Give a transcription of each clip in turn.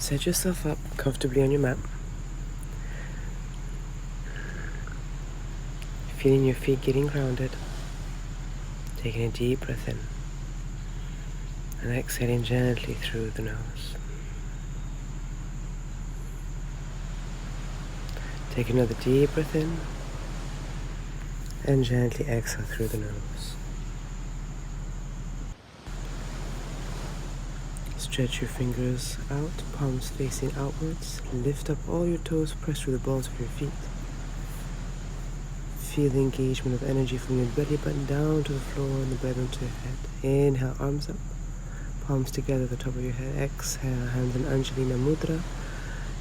Set yourself up comfortably on your mat. Feeling your feet getting grounded. Taking a deep breath in. And exhaling gently through the nose. Take another deep breath in. And gently exhale through the nose. Stretch your fingers out, palms facing outwards. Lift up all your toes, press through the balls of your feet. Feel the engagement of energy from your belly button down to the floor and the belly to your head. Inhale, arms up, palms together at the top of your head. Exhale, hands in Anjalina Mudra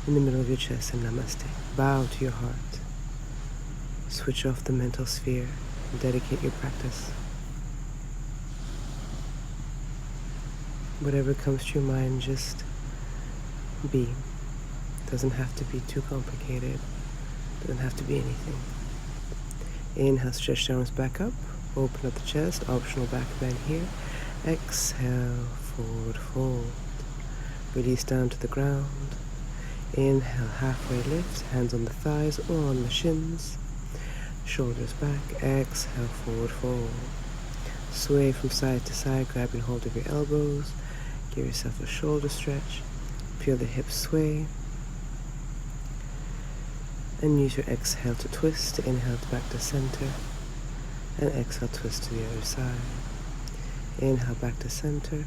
in the middle of your chest and namaste. Bow to your heart. Switch off the mental sphere and dedicate your practice. Whatever comes to your mind, just be. Doesn't have to be too complicated. Doesn't have to be anything. Inhale, stretch the arms back up. Open up the chest, optional back bend here. Exhale, forward fold. Release down to the ground. Inhale, halfway lift, hands on the thighs or on the shins. Shoulders back, exhale, forward fold. Sway from side to side, grabbing hold of your elbows. Give yourself a shoulder stretch. Feel the hips sway. And use your exhale to twist. Inhale back to center. And exhale, twist to the other side. Inhale back to center.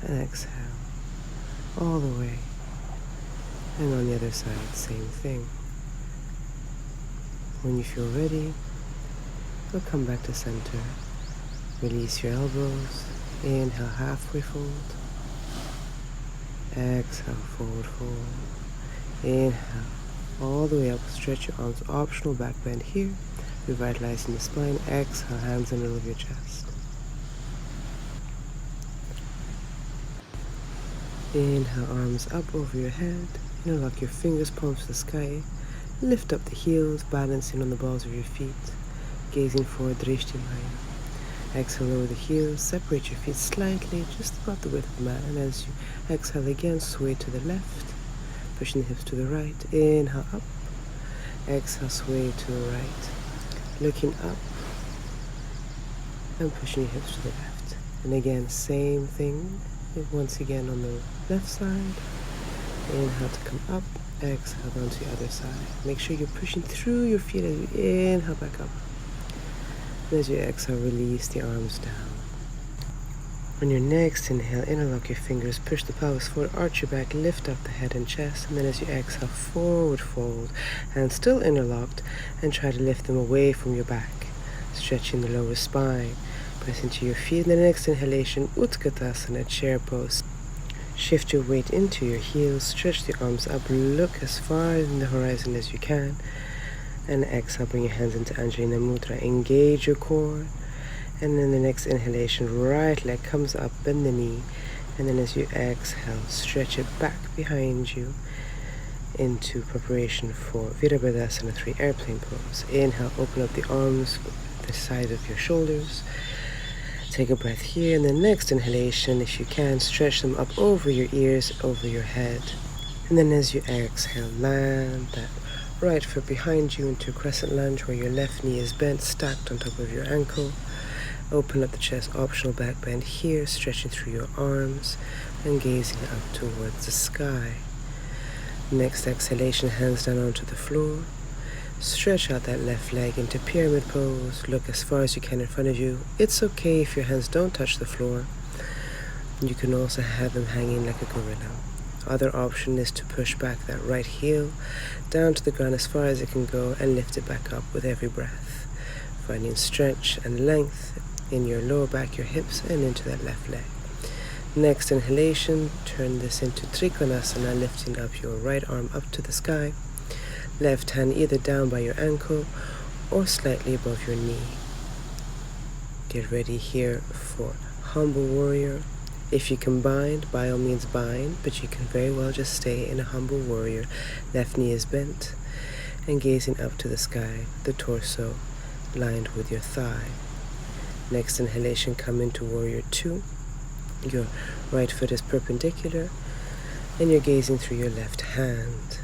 And exhale. All the way. And on the other side, same thing. When you feel ready, you'll come back to center. Release your elbows. Inhale, halfway fold. Exhale, forward fold. Inhale, all the way up. Stretch your arms. Optional back bend here. Revitalizing the spine. Exhale, hands in the middle of your chest. Inhale, arms up over your head. Interlock your fingers, palms to the sky. Lift up the heels, balancing on the balls of your feet. Gazing forward, Drishti Maya. Exhale, lower the heels, separate your feet slightly, just about the width of the mat. And as you exhale again, sway to the left, pushing the hips to the right. Inhale, up. Exhale, sway to the right. Looking up and pushing your hips to the left. And again, same thing. Once again on the left side. Inhale to come up. Exhale down to the other side. Make sure you're pushing through your feet as you inhale back up. And as you exhale, release the arms down. On your next inhale, interlock your fingers, push the pelvis forward, arch your back, lift up the head and chest. And then as you exhale, forward fold. Hands still interlocked, and try to lift them away from your back. Stretching the lower spine. Press into your feet. And the next inhalation, Utkatasana, chair pose. Shift your weight into your heels, stretch the arms up, look as far in the horizon as you can. And exhale, bring your hands into Anjalina Mudra. Engage your core. And then the next inhalation, right leg comes up, bend the knee. And then as you exhale, stretch it back behind you into preparation for Virabhadasana 3 airplane pose. Inhale, open up the arms, the side of your shoulders. Take a breath here. And the next inhalation, if you can, stretch them up over your ears, over your head. And then as you exhale, land that right foot behind you into crescent lunge where your left knee is bent, stacked on top of your ankle. Open up the chest, optional back bend here, stretching through your arms and gazing up towards the sky. Next exhalation, hands down onto the floor. Stretch out that left leg into pyramid pose. Look as far as you can in front of you. It's okay if your hands don't touch the floor. You can also have them hanging like a gorilla. Other option is to push back that right heel down to the ground as far as it can go and lift it back up with every breath. Finding stretch and length in your lower back, your hips, and into that left leg. Next inhalation, turn this into Trikonasana, lifting up your right arm up to the sky. Left hand either down by your ankle or slightly above your knee. Get ready here for Humble Warrior. If you can bind, by all means bind, but you can very well just stay in a Humble Warrior. Left knee is bent and gazing up to the sky, the torso lined with your thigh. Next inhalation, come into Warrior 2. Your right foot is perpendicular And you're gazing through your left hand.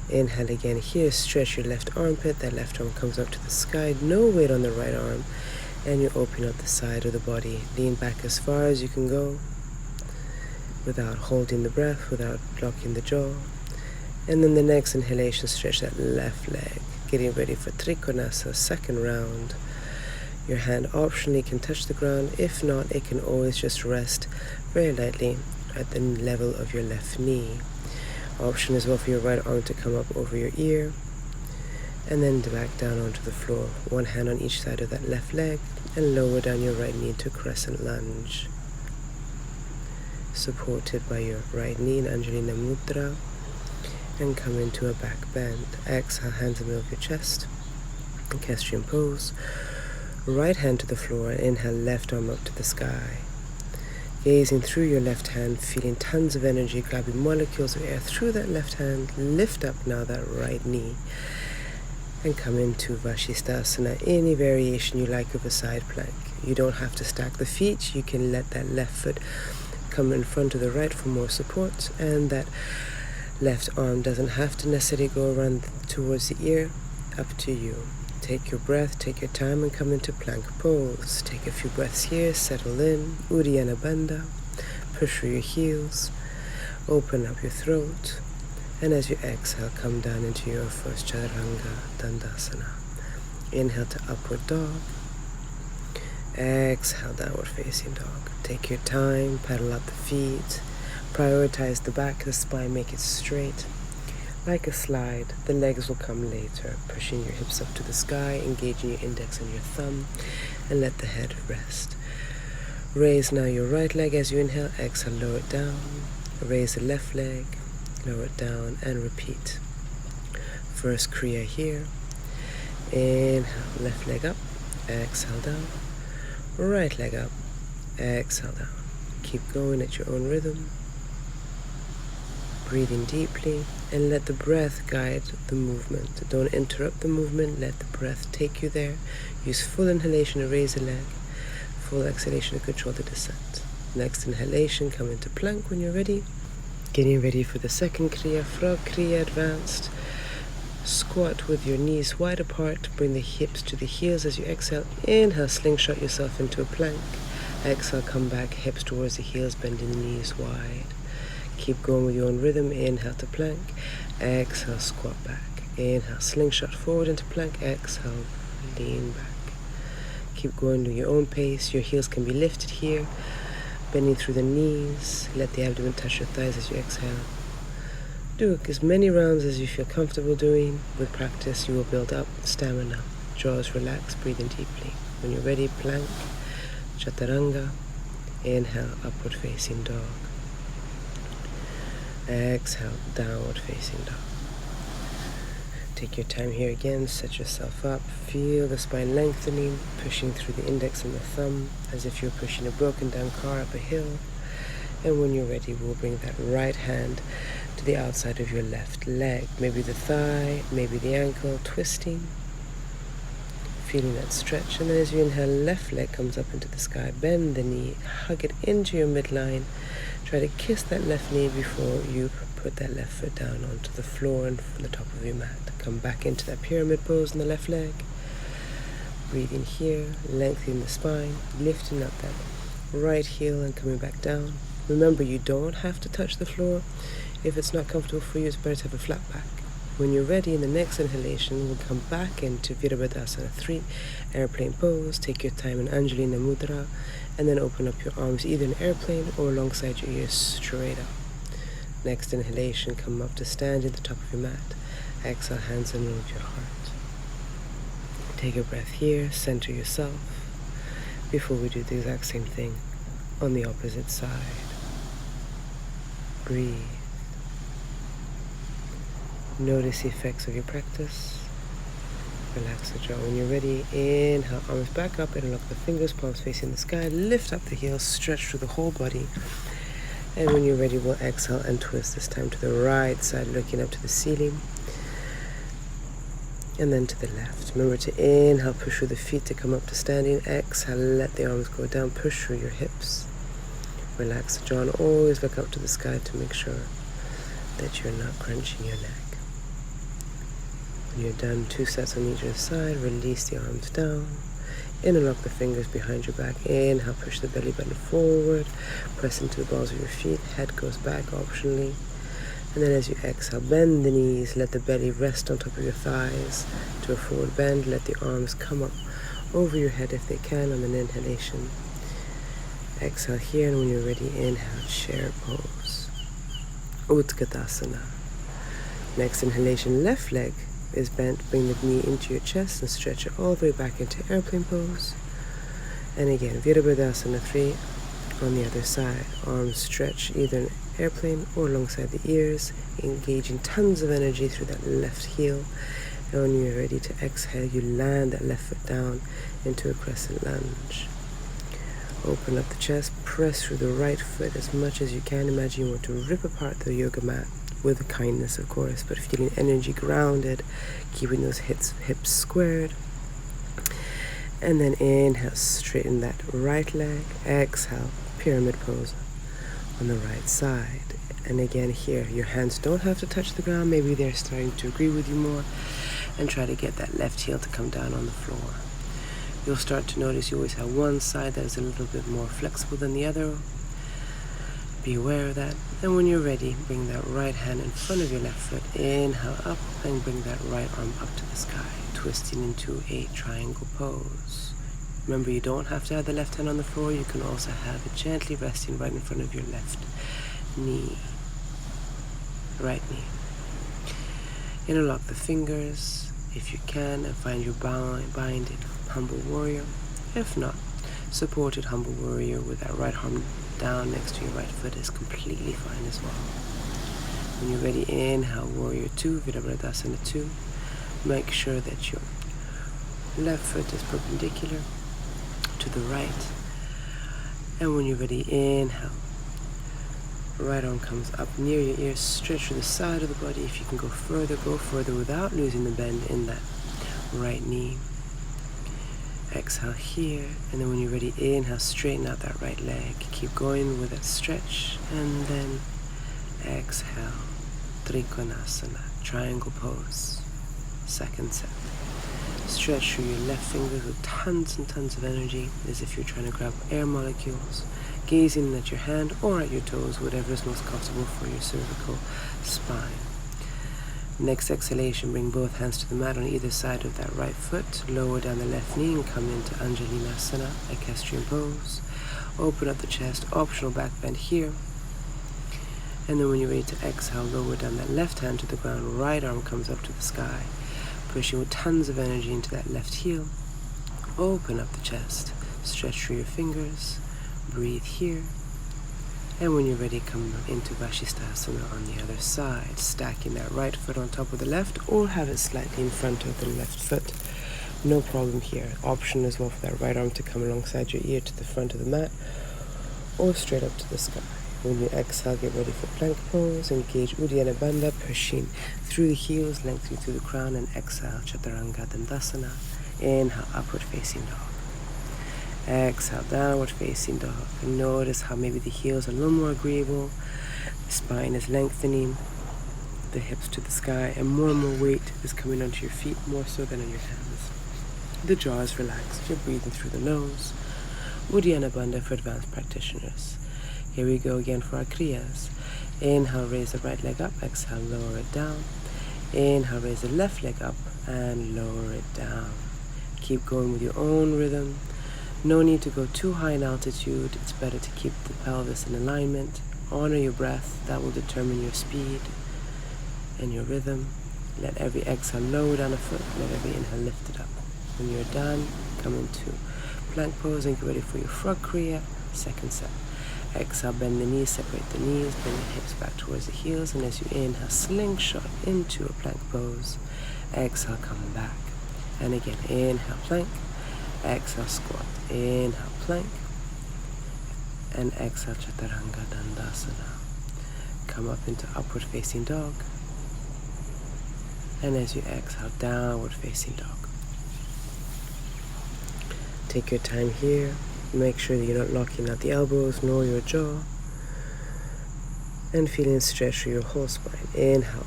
Inhale again here, stretch your left armpit, that left arm comes up to the sky, no weight on the right arm, and you open up the side of the body. Lean back as far as you can go without holding the breath, without locking the jaw. And then the next inhalation, stretch that left leg, getting ready for Trikonasa, second round. Your hand optionally can touch the ground. If not, it can always just rest very lightly at the level of your left knee. Option as well for your right arm to come up over your ear and then back down onto the floor. One hand on each side of that left leg and lower down your right knee to crescent lunge. Supported by your right knee in Anjalina Mudra, and come into a back bend. Exhale, hands in the middle of your chest, equestrian pose. Right hand to the floor, inhale, left arm up to the sky. Gazing through your left hand, feeling tons of energy, grabbing molecules of air through that left hand. Lift up now that right knee and come into Vashisthasana, any variation you like of a side plank. You don't have to stack the feet. You can let that left foot come in front of the right for more support, and that left arm doesn't have to necessarily go around towards the ear. Up to you. Take your breath, take your time, and come into plank pose. Take a few breaths here, settle in. Uddiyana Bandha. Push through your heels. Open up your throat. And as you exhale, come down into your first Chaturanga Dandasana. Inhale to upward dog. Exhale, downward facing dog. Take your time, pedal up the feet. Prioritize the back of the spine, make it straight. Like a slide, the legs will come later, pushing your hips up to the sky, engaging your index and your thumb, and let the head rest. Raise now your right leg as you inhale, exhale, lower it down. Raise the left leg, lower it down, and repeat. First Kriya here. Inhale, left leg up, exhale down. Right leg up, exhale down. Keep going at your own rhythm. Breathing deeply and let the breath guide the movement. Don't interrupt the movement, let the breath take you there. Use full inhalation to raise the leg, full exhalation to control the descent. Next inhalation, come into plank when you're ready. Getting ready for the second Kriya, Frog Kriya advanced. Squat with your knees wide apart, bring the hips to the heels as you exhale. Inhale, slingshot yourself into a plank. Exhale, come back, hips towards the heels, bending the knees wide. Keep going with your own rhythm. Inhale to plank. Exhale, squat back. Inhale, slingshot forward into plank. Exhale, lean back. Keep going to your own pace. Your heels can be lifted here. Bending through the knees. Let the abdomen touch your thighs as you exhale. Do as many rounds as you feel comfortable doing. With practice, you will build up stamina. Jaws relax, breathing deeply. When you're ready, plank, chaturanga. Inhale, upward facing dog. Exhale, downward facing dog. Take your time here again, set yourself up. Feel the spine lengthening, pushing through the index and the thumb as if you're pushing a broken down car up a hill. And when you're ready, we'll bring that right hand to the outside of your left leg. Maybe the thigh, maybe the ankle, twisting. Feeling that stretch. And then as you inhale, left leg comes up into the sky. Bend the knee, hug it into your midline. Try to kiss that left knee before you put that left foot down onto the floor and from the top of your mat. Come back into that pyramid pose in the left leg. Breathing here, lengthening the spine, lifting up that right heel and coming back down. Remember, you don't have to touch the floor. If it's not comfortable for you, it's better to have a flat back. When you're ready, in the next inhalation, we'll come back into Virabhadasana 3, airplane pose. Take your time in Anjalina Mudra, and then open up your arms either in airplane or alongside your ears straight up. Next inhalation, come up to stand at the top of your mat. Exhale, hands in the middle of your heart. Take a breath here, center yourself, before we do the exact same thing on the opposite side. Breathe. Notice the effects of your practice. Relax the jaw. When you're ready, inhale, arms back up, interlock the fingers, palms facing the sky, lift up the heels, stretch through the whole body. And when you're ready, we'll exhale and twist, this time to the right side, looking up to the ceiling. And then to the left. Remember to inhale, push through the feet to come up to standing. Exhale, let the arms go down, push through your hips. Relax the jaw and always look up to the sky to make sure that you're not crunching your neck. When you're done, 2 sets on each side, release the arms down. Interlock the fingers behind your back. Inhale, push the belly button forward. Press into the balls of your feet. Head goes back optionally. And then as you exhale, bend the knees. Let the belly rest on top of your thighs to a forward bend. Let the arms come up over your head if they can on an inhalation. Exhale here, and when you're ready, inhale, chair pose. Utkatasana. Next inhalation, left leg is bent. Bring the knee into your chest and stretch it all the way back into airplane pose. And again, Virabhadasana 3 on the other side. Arms stretch either in airplane or alongside the ears, engaging tons of energy through that left heel. And when you're ready to exhale, you land that left foot down into a crescent lunge. Open up the chest, press through the right foot as much as you can. Imagine you want to rip apart the yoga mat, with kindness of course, but feeling energy grounded, keeping those hips squared. And then inhale, straighten that right leg. Exhale, pyramid pose on the right side. And again here, your hands don't have to touch the ground. Maybe they're starting to agree with you more. And try to get that left heel to come down on the floor. You'll start to notice you always have one side that is a little bit more flexible than the other. Be aware of that. And when you're ready, bring that right hand in front of your left foot. Inhale up and bring that right arm up to the sky, twisting into a triangle pose. Remember, you don't have to have the left hand on the floor. You can also have it gently resting right in front of your left knee. Right knee. Interlock the fingers if you can and find your binded humble warrior. If not, supported humble warrior with that right arm down next to your right foot is completely fine as well. When you're ready, inhale, warrior 2, Virabhadasana 2. Make sure that your left foot is perpendicular to the right. And when you're ready, inhale. Right arm comes up near your ear, stretch to the side of the body. If you can go further without losing the bend in that right knee. Exhale here, and then when you're ready, inhale, straighten out that right leg. Keep going with that stretch, and then exhale, Trikonasana, triangle pose, second set. Stretch through your left fingers with tons and tons of energy, as if you're trying to grab air molecules, gazing at your hand or at your toes, whatever is most comfortable for your cervical spine. Next exhalation, bring both hands to the mat on either side of that right foot. Lower down the left knee and come into Anjalinasana, equestrian pose. Open up the chest, optional back bend here. And then when you're ready to exhale, lower down that left hand to the ground. Right arm comes up to the sky, pushing with tons of energy into that left heel. Open up the chest, stretch through your fingers, breathe here. And when you're ready, come into Vashisthasana on the other side, stacking that right foot on top of the left, or have it slightly in front of the left foot. No problem here. Option as well for that right arm to come alongside your ear to the front of the mat, or straight up to the sky. When you exhale, get ready for plank pose. Engage Uddiyana Bandha, pushing through the heels, lengthening through the crown, and exhale, Chaturanga Dandasana. Inhale, upward facing dog. Exhale, downward facing dog. And notice how maybe the heels are a little more agreeable. The spine is lengthening, the hips to the sky, and more weight is coming onto your feet, more so than on your hands. The jaw is relaxed. You're breathing through the nose. Uddiyana Bandha for advanced practitioners. Here we go again for our kriyas. Inhale, raise the right leg up. Exhale, lower it down. Inhale, raise the left leg up and lower it down. Keep going with your own rhythm. No need to go too high in altitude. It's better to keep the pelvis in alignment. Honor your breath. That will determine your speed and your rhythm. Let every exhale lower down a foot. Let every inhale lift it up. When you're done, come into plank pose and get ready for your frog kriya, second set. Exhale, bend the knees, separate the knees, bring the hips back towards the heels, and as you inhale, slingshot into a plank pose. Exhale, come back. And again, inhale, plank. Exhale, squat. Inhale, plank. And exhale, Chaturanga Dandasana. Come up into upward facing dog. And as you exhale, downward facing dog. Take your time here. Make sure that you're not locking out the elbows nor your jaw. And feeling stretch through your whole spine. Inhale,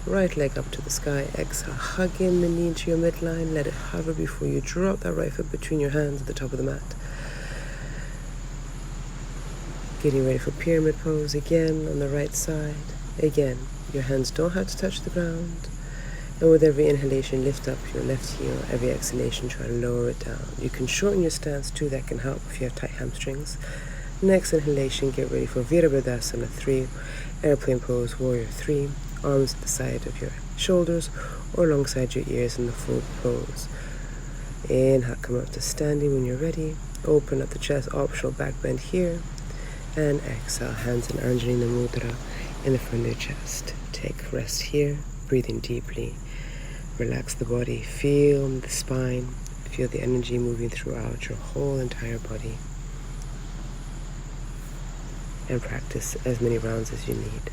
right leg up to the sky. Exhale, hug in the knee into your midline. Let it hover before you drop that right foot between your hands at the top of the mat. Getting ready for pyramid pose again on the right side. Again, your hands don't have to touch the ground. And with every inhalation, lift up your left heel. Every exhalation, try to lower it down. You can shorten your stance too, that can help if you have tight hamstrings. Next inhalation, get ready for Virabhadasana 3, airplane pose, warrior 3, arms at the side of your shoulders or alongside your ears in the full pose. Inhale, come up to standing when you're ready. Open up the chest, optional back bend here. And exhale, hands in Anjaneyana Mudra in the front of your chest. Take rest here, breathing deeply. Relax the body, feel the spine, feel the energy moving throughout your whole entire body. And practice as many rounds as you need.